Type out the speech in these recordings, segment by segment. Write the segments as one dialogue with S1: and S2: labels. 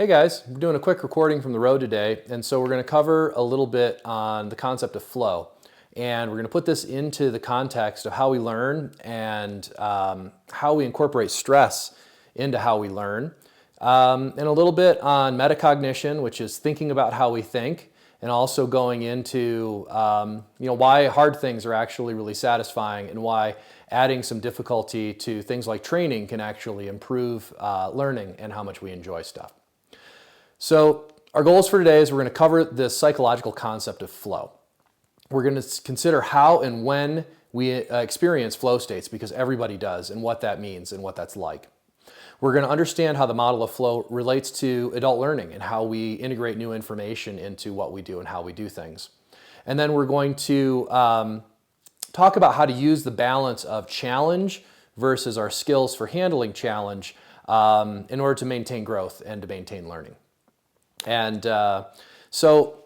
S1: Hey guys, we're doing a quick recording from the road today, and so we're going to cover a little bit on the concept of flow. And we're going to put this into the context of how we learn and how we incorporate stress into how we learn. And a little bit on metacognition, which is thinking about how we think, and also going into why hard things are actually really satisfying and why adding some difficulty to things like training can actually improve learning and how much we enjoy stuff. So our goals for today is we're going to cover this psychological concept of flow. We're going to consider how and when we experience flow states, because everybody does, and what that means and what that's like. We're going to understand how the model of flow relates to adult learning and how we integrate new information into what we do and how we do things. And then we're going to talk about how to use the balance of challenge versus our skills for handling challenge in order to maintain growth and to maintain learning. And so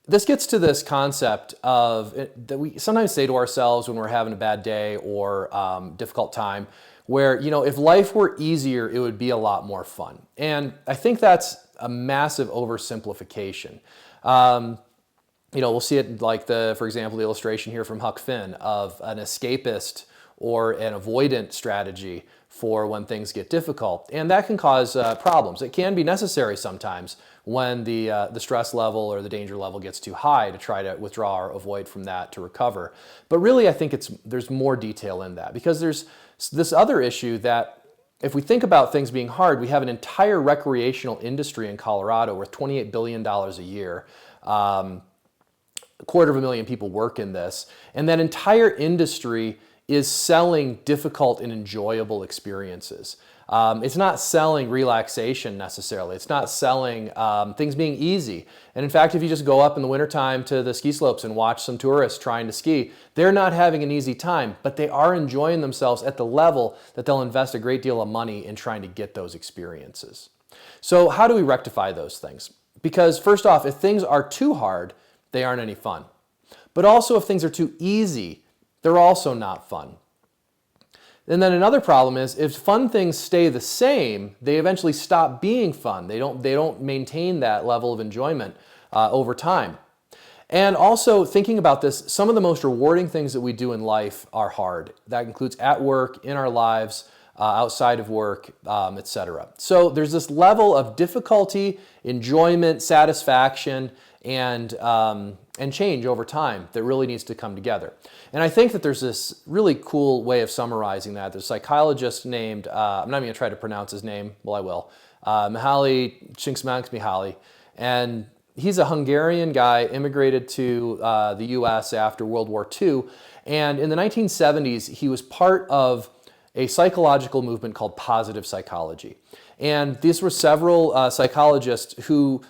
S1: this gets to this concept of that we sometimes say to ourselves when we're having a bad day or difficult time, where, if life were easier, it would be a lot more fun. And I think that's a massive oversimplification. We'll see it like for example, the illustration here from Huck Finn of an escapist or an avoidant strategy for when things get difficult. And that can cause problems. It can be necessary sometimes when the stress level or the danger level gets too high to try to withdraw or avoid from that to recover. But really, I think there's more detail in that, because there's this other issue that if we think about things being hard, we have an entire recreational industry in Colorado worth $28 billion a year. A quarter of a million people work in this. And that entire industry is selling difficult and enjoyable experiences. It's not selling relaxation necessarily. It's not selling things being easy. And in fact, if you just go up in the wintertime to the ski slopes and watch some tourists trying to ski, they're not having an easy time, but they are enjoying themselves at the level that they'll invest a great deal of money in trying to get those experiences. So how do we rectify those things? Because first off, if things are too hard, they aren't any fun. But also if things are too easy, they're also not fun. And then another problem is if fun things stay the same, they eventually stop being fun. They don't maintain that level of enjoyment over time. And also thinking about this, some of the most rewarding things that we do in life are hard. That includes at work, in our lives, outside of work, etc. So there's this level of difficulty, enjoyment, satisfaction, and change over time that really needs to come together. And I think that there's this really cool way of summarizing that. There's a psychologist named, I'm not even going to try to pronounce his name, well I will, Mihaly Csikszentmihalyi, and he's a Hungarian guy, immigrated to the US after World War II, and in the 1970s he was part of a psychological movement called positive psychology. And these were several psychologists who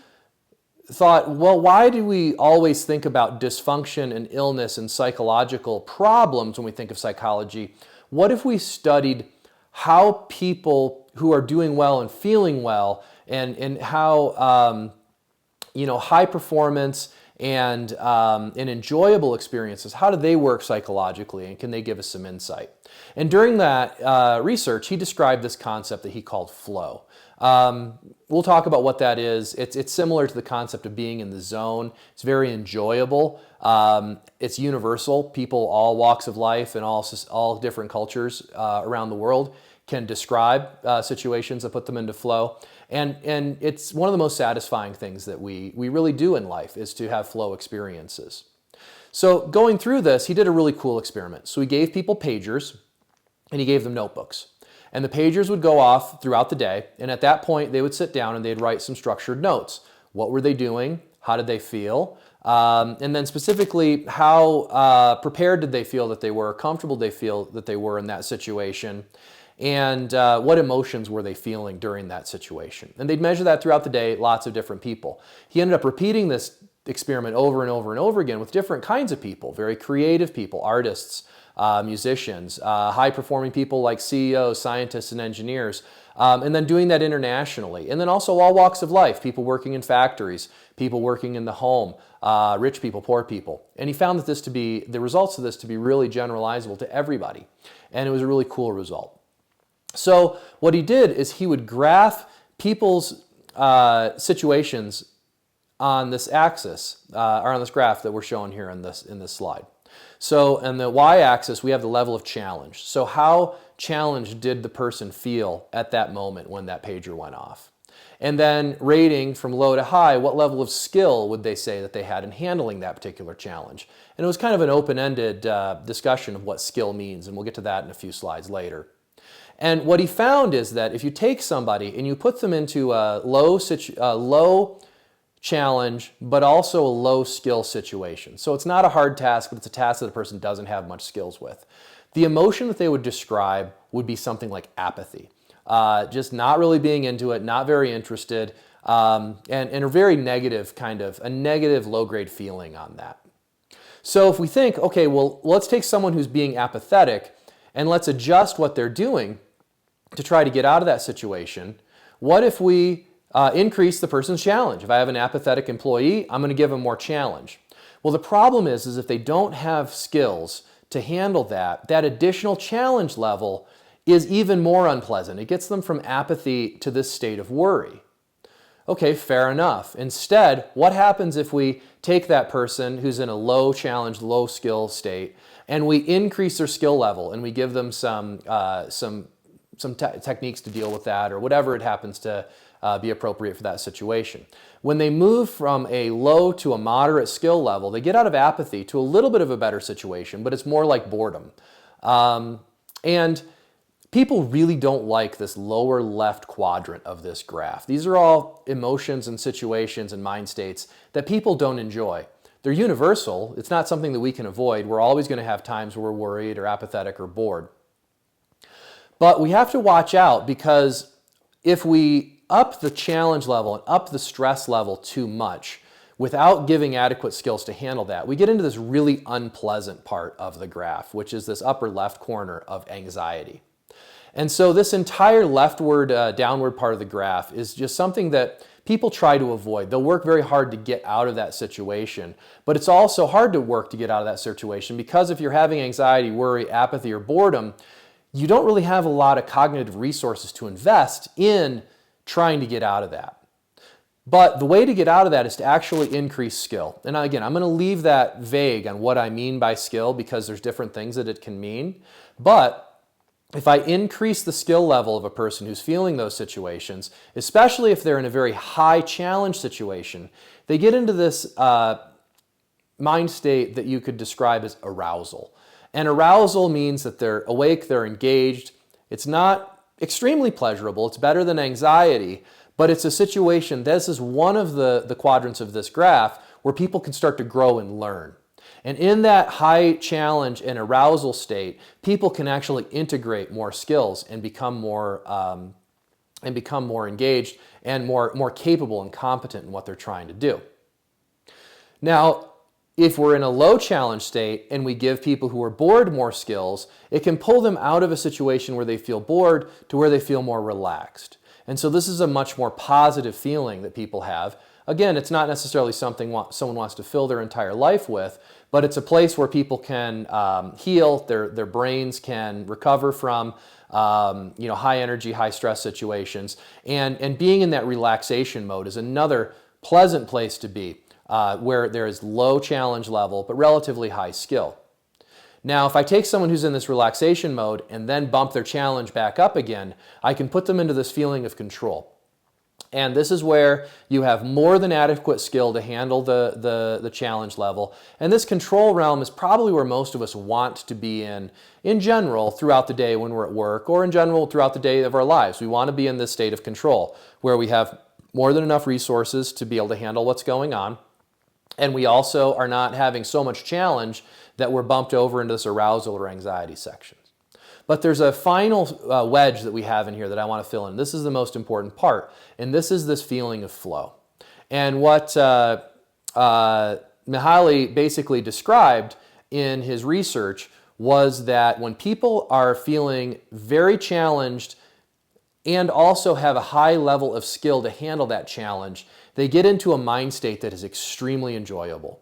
S1: thought, well, why do we always think about dysfunction and illness and psychological problems when we think of psychology? What if we studied how people who are doing well and feeling well and how high performance and enjoyable experiences, how do they work psychologically, and can they give us some insight? And during that research, he described this concept that he called flow. We'll talk about what that is. It's similar to the concept of being in the zone. It's very enjoyable. It's universal. People, all walks of life and all different cultures around the world can describe situations that put them into flow. And it's one of the most satisfying things that we really do in life, is to have flow experiences. So going through this, he did a really cool experiment. So he gave people pagers and he gave them notebooks. And the pagers would go off throughout the day, and at that point they would sit down and they'd write some structured notes. What were they doing? How did they feel? And then specifically, how prepared did they feel that they were, comfortable did they feel that they were in that situation, and what emotions were they feeling during that situation. And they'd measure that throughout the day, lots of different people. He ended up repeating this experiment over and over and over again with different kinds of people, very creative people, artists, musicians, high-performing people like CEOs, scientists, and engineers, and then doing that internationally. And then also all walks of life, people working in factories, people working in the home, rich people, poor people. And he found that the results of this to be really generalizable to everybody. And it was a really cool result. So what he did is he would graph people's situations on this axis, or on this graph that we're showing here in this slide. So in the y-axis, we have the level of challenge. So how challenged did the person feel at that moment when that pager went off? And then rating from low to high, what level of skill would they say that they had in handling that particular challenge? And it was kind of an open-ended discussion of what skill means, and we'll get to that in a few slides later. And what he found is that if you take somebody and you put them into a low challenge, but also a low skill situation. So it's not a hard task, but it's a task that the person doesn't have much skills with. The emotion that they would describe would be something like apathy. Just not really being into it, not very interested, and a very negative a negative low-grade feeling on that. So if we think, okay, well, let's take someone who's being apathetic and let's adjust what they're doing to try to get out of that situation. What if we increase the person's challenge? If I have an apathetic employee, I'm going to give them more challenge. Well, the problem is if they don't have skills to handle that additional challenge level is even more unpleasant. It gets them from apathy to this state of worry. Okay, fair enough. Instead, what happens if we take that person who's in a low challenge, low skill state, and we increase their skill level and we give them some techniques to deal with that, or whatever it happens to be appropriate for that situation. When they move from a low to a moderate skill level, they get out of apathy to a little bit of a better situation, but it's more like boredom. And people really don't like this lower left quadrant of this graph. These are all emotions and situations and mind states that people don't enjoy. They're universal. It's not something that we can avoid. We're always going to have times where we're worried or apathetic or bored. But we have to watch out, because if we up the challenge level and up the stress level too much without giving adequate skills to handle that, we get into this really unpleasant part of the graph, which is this upper left corner of anxiety. And so this entire leftward, downward part of the graph is just something that people try to avoid. They'll work very hard to get out of that situation, but it's also hard to work to get out of that situation, because if you're having anxiety, worry, apathy, or boredom, you don't really have a lot of cognitive resources to invest in trying to get out of that. But the way to get out of that is to actually increase skill. And again, I'm going to leave that vague on what I mean by skill, because there's different things that it can mean. But if I increase the skill level of a person who's feeling those situations, especially if they're in a very high challenge situation, they get into this mind state that you could describe as arousal. And arousal means that they're awake, they're engaged. It's not extremely pleasurable. It's better than anxiety, but it's a situation, this is one of the quadrants of this graph where people can start to grow and learn. And in that high challenge and arousal state, people can actually integrate more skills and become more engaged and more capable and competent in what they're trying to do. Now, if we're in a low challenge state and we give people who are bored more skills, it can pull them out of a situation where they feel bored to where they feel more relaxed. And so this is a much more positive feeling that people have. Again, it's not necessarily something someone wants to fill their entire life with, but it's a place where people can heal, their brains can recover from high energy, high stress situations. And being in that relaxation mode is another pleasant place to be, where there is low challenge level, but relatively high skill. Now, if I take someone who's in this relaxation mode and then bump their challenge back up again, I can put them into this feeling of control. And this is where you have more than adequate skill to handle the challenge level. And this control realm is probably where most of us want to be in general, throughout the day when we're at work, or in general throughout the day of our lives. We want to be in this state of control, where we have more than enough resources to be able to handle what's going on. And we also are not having so much challenge that we're bumped over into this arousal or anxiety sections. But there's a final wedge that we have in here that I want to fill in. This is the most important part, and this is this feeling of flow. And what Mihaly basically described in his research was that when people are feeling very challenged and also have a high level of skill to handle that challenge, they get into a mind state that is extremely enjoyable.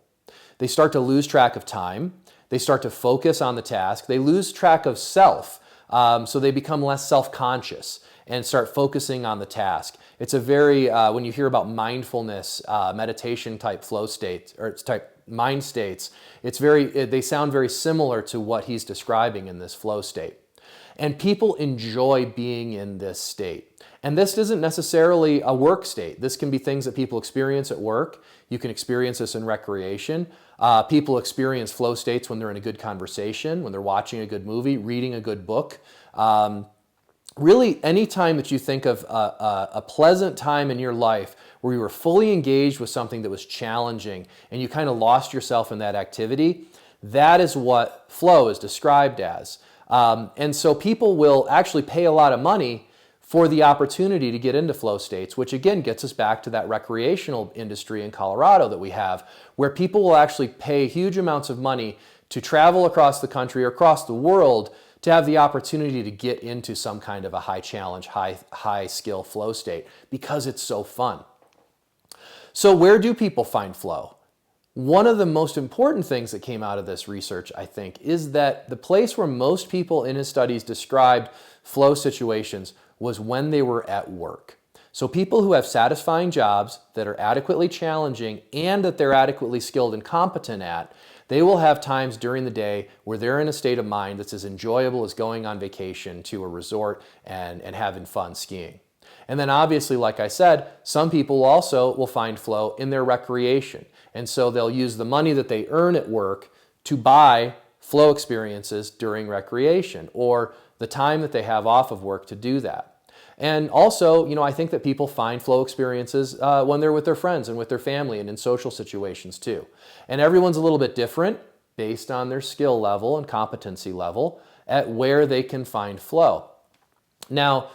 S1: They start to lose track of time. They start to focus on the task. They lose track of self, so they become less self-conscious. and start focusing on the task. It's a very, when you hear about mindfulness, meditation type flow states, or type mind states, they sound very similar to what he's describing in this flow state. And people enjoy being in this state. And this isn't necessarily a work state. This can be things that people experience at work. You can experience this in recreation. People experience flow states when they're in a good conversation, when they're watching a good movie, reading a good book. Really, any time that you think of a pleasant time in your life where you were fully engaged with something that was challenging and you kind of lost yourself in that activity, that is what flow is described as. And so people will actually pay a lot of money for the opportunity to get into flow states, which again gets us back to that recreational industry in Colorado that we have, where people will actually pay huge amounts of money to travel across the country or across the world to have the opportunity to get into some kind of a high challenge, high skill flow state because it's so fun. So where do people find flow? One of the most important things that came out of this research, I think, is that the place where most people in his studies described flow situations was when they were at work. So people who have satisfying jobs that are adequately challenging and that they're adequately skilled and competent at, they will have times during the day where they're in a state of mind that's as enjoyable as going on vacation to a resort and having fun skiing. And then obviously, like I said, some people also will find flow in their recreation. And so they'll use the money that they earn at work to buy flow experiences during recreation or the time that they have off of work to do that. And also, I think that people find flow experiences when they're with their friends and with their family and in social situations too. And everyone's a little bit different based on their skill level and competency level at where they can find flow. Now,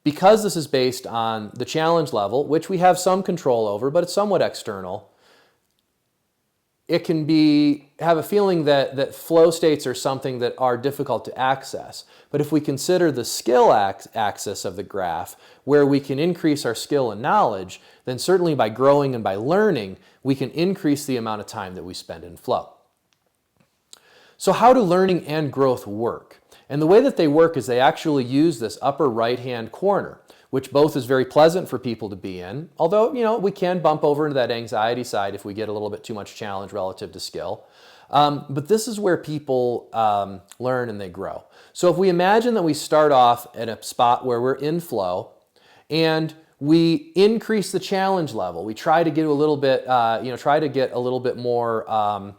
S1: because this is based on the challenge level, which we have some control over, but it's somewhat external, it can have a feeling that flow states are something that are difficult to access. But if we consider the skill axis of the graph, where we can increase our skill and knowledge, then certainly by growing and by learning, we can increase the amount of time that we spend in flow. So how do learning and growth work? And the way that they work is they actually use this upper right-hand corner, which both is very pleasant for people to be in, although, we can bump over into that anxiety side if we get a little bit too much challenge relative to skill. But this is where people learn and they grow. So if we imagine that we start off at a spot where we're in flow and we increase the challenge level, we try to get a little bit, more,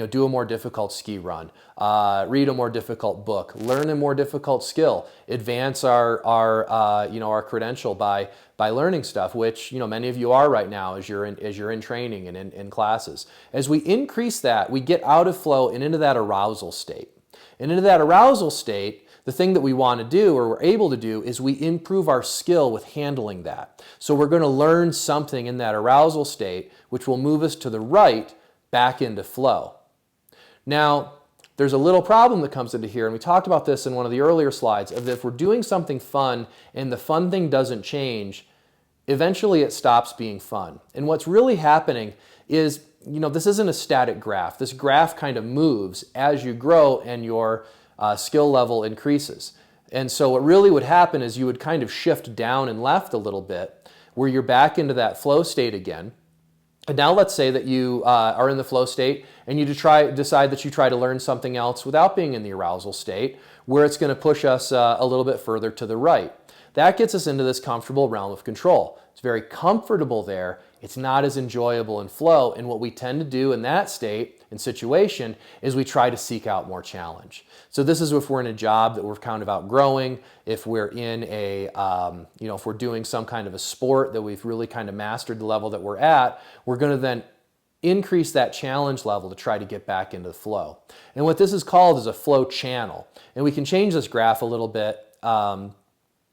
S1: do a more difficult ski run, read a more difficult book, learn a more difficult skill, advance our credential by learning stuff, which many of you are right now as you're in training and in classes. As we increase that, we get out of flow and into that arousal state. And into that arousal state, the thing that we want to do or we're able to do is we improve our skill with handling that. So we're going to learn something in that arousal state, which will move us to the right back into flow. Now, there's a little problem that comes into here, and we talked about this in one of the earlier slides, of that if we're doing something fun and the fun thing doesn't change, eventually it stops being fun. And what's really happening is, this isn't a static graph. This graph kind of moves as you grow and your skill level increases. And so what really would happen is you would kind of shift down and left a little bit, where you're back into that flow state again. And now let's say that you are in the flow state and you decide that you try to learn something else without being in the arousal state, where it's going to push us a little bit further to the right. That gets us into this comfortable realm of control. It's very comfortable there. It's not as enjoyable in flow. And what we tend to do in that state and situation is we try to seek out more challenge. So this is if we're in a job that we're kind of outgrowing, if we're in if we're doing some kind of a sport that we've really kind of mastered the level that we're at, we're going to then increase that challenge level to try to get back into the flow. And what this is called is a flow channel. And we can change this graph a little bit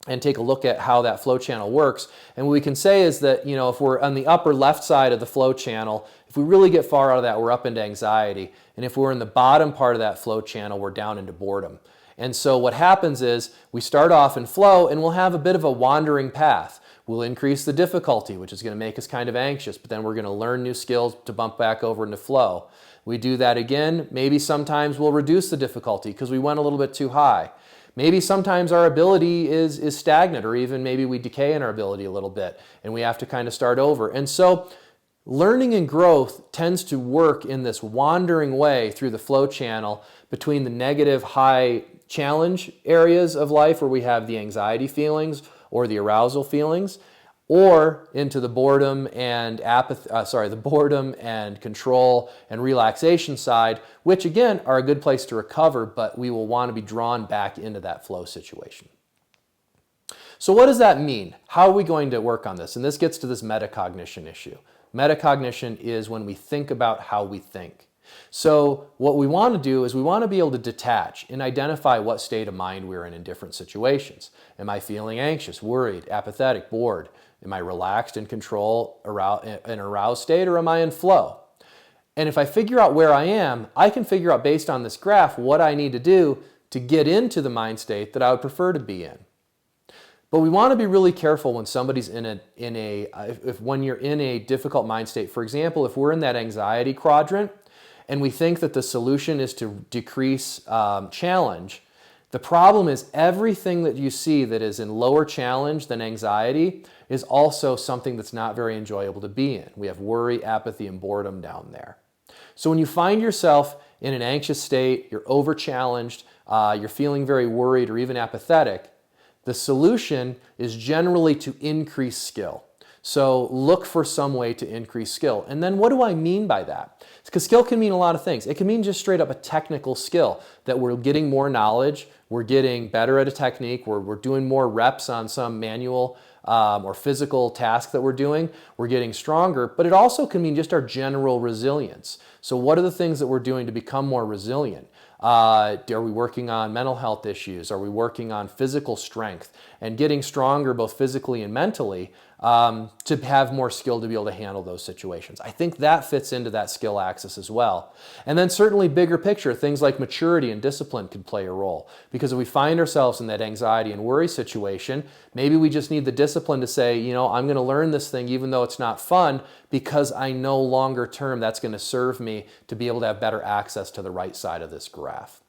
S1: and take a look at how that flow channel works. And what we can say is that, if we're on the upper left side of the flow channel, if we really get far out of that, we're up into anxiety. And if we're in the bottom part of that flow channel, we're down into boredom. And so what happens is we start off in flow and we'll have a bit of a wandering path. We'll increase the difficulty, which is going to make us kind of anxious, but then we're going to learn new skills to bump back over into flow. We do that again. Maybe sometimes we'll reduce the difficulty because we went a little bit too high. Maybe sometimes our ability is stagnant, or even maybe we decay in our ability a little bit and we have to kind of start over. And so learning and growth tends to work in this wandering way through the flow channel between the negative high challenge areas of life where we have the anxiety feelings or the arousal feelings, or into the boredom and the boredom and control and relaxation side, which again are a good place to recover, but we will want to be drawn back into that flow situation. So what does that mean? How are we going to work on this? And this gets to this metacognition issue. Metacognition is when we think about how we think. So what we want to do is we want to be able to detach and identify what state of mind we're in different situations. Am I feeling anxious, worried, apathetic, bored? Am I relaxed, in control, in aroused state, or am I in flow? And if I figure out where I am, I can figure out based on this graph what I need to do to get into the mind state that I would prefer to be in. But we want to be really careful when somebody's when you're in a difficult mind state. For example, if we're in that anxiety quadrant and we think that the solution is to decrease challenge, the problem is everything that you see that is in lower challenge than anxiety is also something that's not very enjoyable to be in. We have worry, apathy, and boredom down there. So when you find yourself in an anxious state, you're over-challenged, you're feeling very worried or even apathetic, the solution is generally to increase skill. So look for some way to increase skill. And then what do I mean by that? Because skill can mean a lot of things. It can mean just straight up a technical skill, that we're getting more knowledge, we're getting better at a technique, we're doing more reps on some manual or physical task that we're doing, we're getting stronger. But it also can mean just our general resilience. So what are the things that we're doing to become more resilient? Are we working on mental health issues? Are we working on physical strength and getting stronger both physically and mentally to have more skill to be able to handle those situations? I think that fits into that skill axis as well. And then certainly bigger picture, things like maturity and discipline can play a role, because if we find ourselves in that anxiety and worry situation, maybe we just need the discipline to say, you know, I'm going to learn this thing even though it's not fun, because I know longer term that's going to serve me to be able to have better access to the right side of this graph.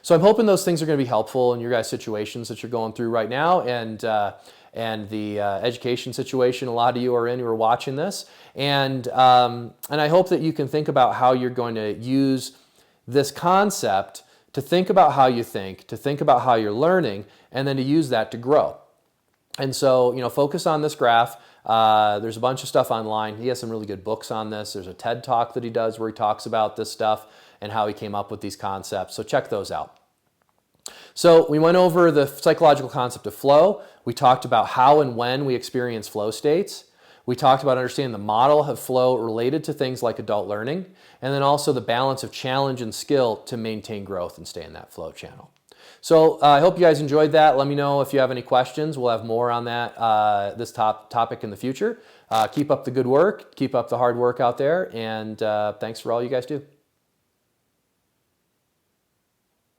S1: So I'm hoping those things are going to be helpful in your guys' situations that you're going through right now, and the education situation a lot of you are in who are watching this. And I hope that you can think about how you're going to use this concept to think about how you think, to think about how you're learning, and then to use that to grow. And so, you know, focus on this graph. There's a bunch of stuff online. He has some really good books on this. There's a TED Talk that he does where he talks about this stuff and how he came up with these concepts. So check those out. So we went over the psychological concept of flow. We talked about how and when we experience flow states. We talked about understanding the model of flow related to things like adult learning, and then also the balance of challenge and skill to maintain growth and stay in that flow channel. So I hope you guys enjoyed that. Let me know if you have any questions. We'll have more on that this topic in the future. Keep up the good work. Keep up the hard work out there. And thanks for all you guys do.